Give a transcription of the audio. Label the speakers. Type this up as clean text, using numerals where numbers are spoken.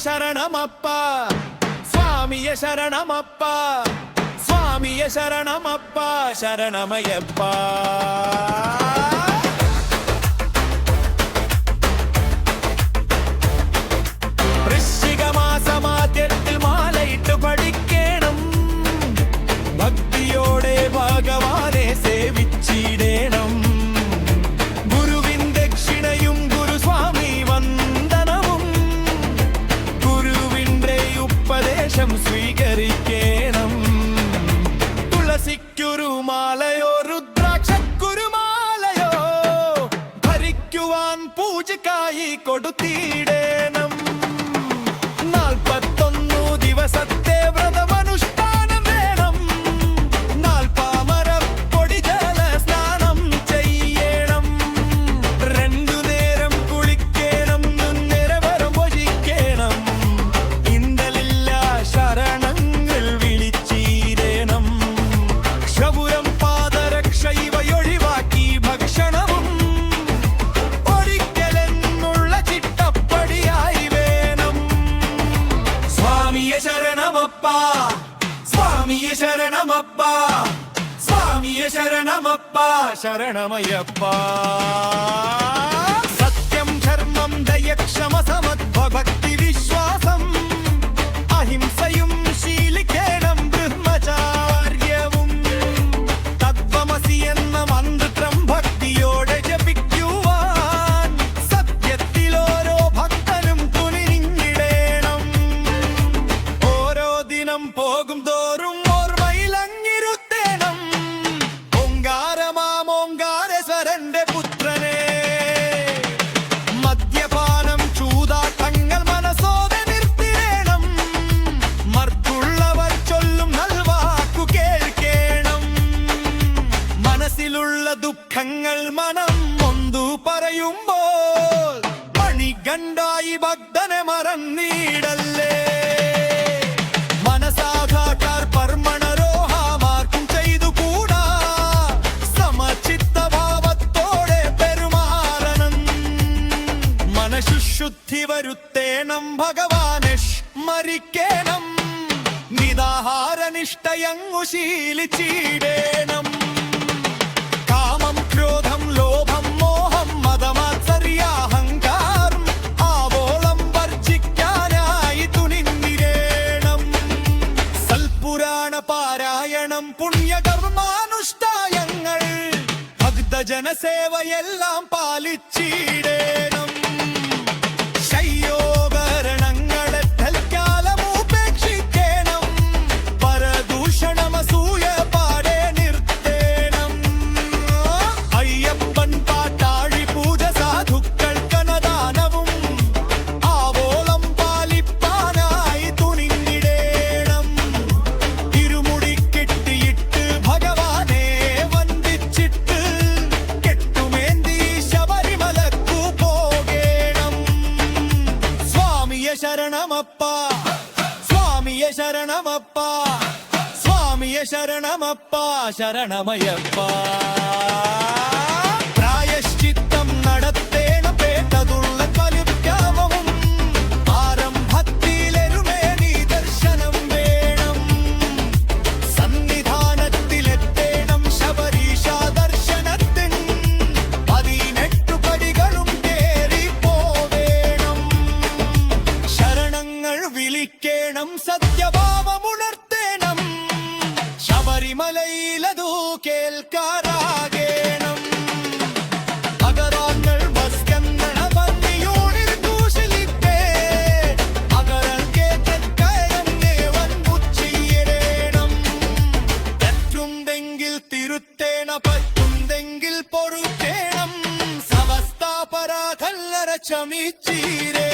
Speaker 1: ശരണമപ്പ സ്വാമിയ ശരണമപ്പ സ്വാമിയ ശരണമപ്പ ശരണമയ്യപ്പ വൃശ്ചികമാസമാദ്യത്തിൽ മാലയിട്ട് പഠിക്കണം ഭക്തിയോടെ ഭഗവാനെ സേവിച്ചിടേണം ഗുരുവിൻ ദക്ഷിണയും ഗുരുസ്വാമി വന്ദനവും ഗുരുവിൻ്റെ ഉപദേശം സ്വീകരിക്കണം തുളസിക്കൊരു മാലയോ രുദ്രാക്ഷക്കുരുമാലയോ ഭരിക്കുവാൻ പൂജക്കായി കൊടുത്തിടേണം 41 ദിവസത്തെ വ്രതമനുഷ്ഠാനം വേണം നാൽപ്പാമരപ്പൊടി ജല സ്നാനം ചെയ്യണം 2 നേരം കുളിക്കണം നിരവരം ഭജിക്കണം ഇന്തലില്ല ശരണങ്ങൾ വിളിച്ചിടണം ക്ഷപുരം പാദരക്ഷ ഇവയൊഴിവാക്കി ഭക്ഷണവും ഒരിക്കലെന്നുള്ള ചിട്ടപ്പടിയായി വേണം സ്വാമിയെ ശരണമപ്പ സ്വാമിയെ ശരണമപ്പ സ്വാമിയെ ശരണമപ്പ ശരണമയ്യപ്പ സത്യം ധർമ്മം ദയക്ഷമ സമത്വഭക്തി വിശ്വാസം അഹിംസയും ശീലിക്കണം ബ്രഹ്മചാര്യവും തത്വമസി എന്ന മന്ത്രം ഭക്തിയോടെ ജപിക്കുവാൻ സത്യത്തിൽ ഓരോ ഭക്തനും തുനിഞ്ഞിടേണം ഓരോ ദിനം പോകും തോറും ഓർമ്മയിലങ്ങിരുത്തേണം ഓങ്കാരമാമോങ്കാരേശ്വരന്റെ പുത്രനെ മദ്യപാനം ചൂതാട്ടങ്ങൾ മനസ്സോടെ നിർത്തിടേണം മർത്തുള്ളവർ ചൊല്ലും നൽവാക്കു കേൾക്കണം മനസ്സിലുള്ള ദുഃഖങ്ങൾ മനം ഒന്നു പറയുമ്പോൾ മണികണ്ഠായി ഭക്തനെ മറന്നിടല്ലേ മനസാഘാട്ടാർ പർമ്മണരോഹമാർക്കും ചെയ്തുകൂടാ സമചിത്തഭാവത്തോടെ പെരുമാറണം മനഃശുദ്ധി വരുത്തേണം ഭഗവാനെ സ്മരിക്കണം നിദാഹാരനിഷ്ഠയങ്ങു ശീലിച്ചിടേണം കാമം ക്രോധം ലോഭം മോഹം മതമാത്സര്യാഹങ്കാരം ആവോളം വർജിക്കാനായി തുനിഞ്ഞിടേണം സൽപുരാണ പാരായണം പുണ്യകർമാനുഷ്ഠായങ്ങൾ ഭക്തജനസേവയെല്ലാം പാലിച്ചിടേണം ശയ്യോപകരണങ്ങളെ തൽക്കാലം ഉപേക്ഷിക്കണം പരദൂഷണമസൂയ പാടെ നിർത്തേണം അയ്യപ്പൻ പാട്ടാഴി പൂജ സാധുക്കൾക്കനദാനവും ആവോളം പാലിപ്പാനായി തുനിഞ്ഞിടേണം ഇരുമുടി കെട്ടിയിട്ട് ഭഗവാനെ വന്ദിച്ചിട്ട് കെട്ടുമേന്തി ശബരിമലക്കു പോകേണം സ്വാമിയെ ശരണമപ്പ സ്വാമിയെ ശരണമപ്പ സ്വാമിയെ ശരണമപ്പ ശരണമയ്യപ്പ പ്രായശ്ചിത്തം നടത്തേണ പേട്ടതുള്ള ഫലിപ്യാവവും ആരംഭത്തിലെരുമേനി ദർശനം വേണം സന്നിധാനത്തിലെത്തേണം ശബരീശ ദർശനത്തിൻ 18 പടികളും കേറി പോവേണം ശരണങ്ങൾ വിളിക്കേണം സത്യഭാവമുണർത്തേണം ശബരിമലയിലതു കേൾക്കാറാകേണം അകരാങ്ങൾ ഭസ്കന്ധന ഭംഗിയോടിൽ ദൂഷിലിട്ടേ അകരൽ കേട്ടക്കയന്നെ വൻപുച്ചിയിടേണം തെറ്റുണ്ടെങ്കിൽ തിരുത്തേണ പറ്റുണ്ടെങ്കിൽ പൊറുത്തേണം സമസ്താപരാധല്ലറ ക്ഷമിച്ചീരേ